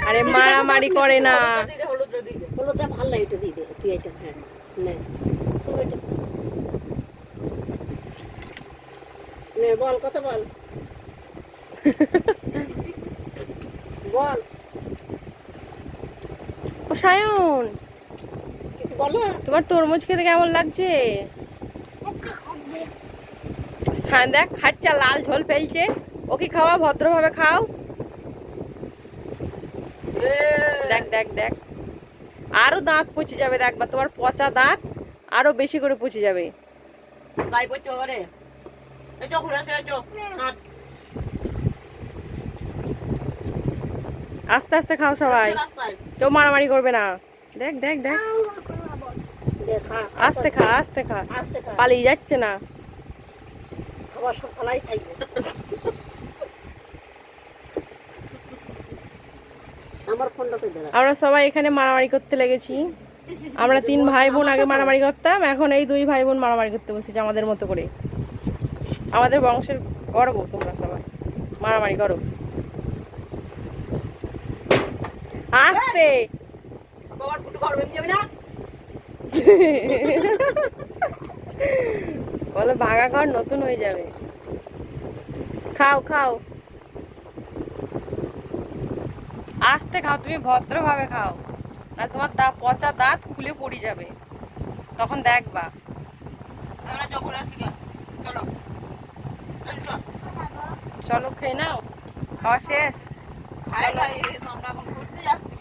আরে মারামারি করে না। হলুদটা ভালো লাগে, এটা দিয়ে দে তুই, এটা হ্যাঁ নে শুন, এটা নে, বল কথা বল বল ও সায়ন, কিছু বলো। তোমার তরমুজ খেতে কেমন লাগছে? স্থান দেখ খাচ্চা লাল ঝোল ফেলছে, ওকে খাওয়া, ভদ্রভাবে খাও। দেখ দেখ দেখ, আরো দাঁত পচে যাবে, দেখবা তোমার পচা দাঁত আরো বেশি করে পচে যাবে। গাই পড়ছে ওরে, এই চোখ ঘুরে আসে, চোখ আস্তে আস্তে খাও সবাই, কেউ মারামারি করবে না। দেখ দেখ দেখ, দেখা আস্তে খা আস্তে খা, আস্তে খা, পালিয়ে যাচ্ছে না। খাবার সব থালাই খাইছে। আমার ফোনটাতে দেখা, আমরা সবাই এখানে মারামারি করতে লেগেছি। আমরা 3 ভাই বোন আগে মারামারি করতাম, এখন এই 2 ভাই বোন মারামারি করতে বসেছি আমাদের মতো করে। আমাদের বংশের গর্ব তোমরা সবাই, মারামারি করো আস্তে। বাবার ফুটো ঘর ভেঙে যাবে না। বলো ভাঙা ঘর নতুন হয়ে যাবে। খাও খাও, আস্তে খাও, তুমি ভদ্রভাবে খাও, না তোমার পচা দাঁত খুলে পড়ে যাবে, তখন দেখবা। আমরা চোখ ঘুরে আসছি, চলো চলো খেয়ে নাও, খাওয়া শেষ। খাই খাই, আমরা এখন ঘুরতে যাচ্ছি।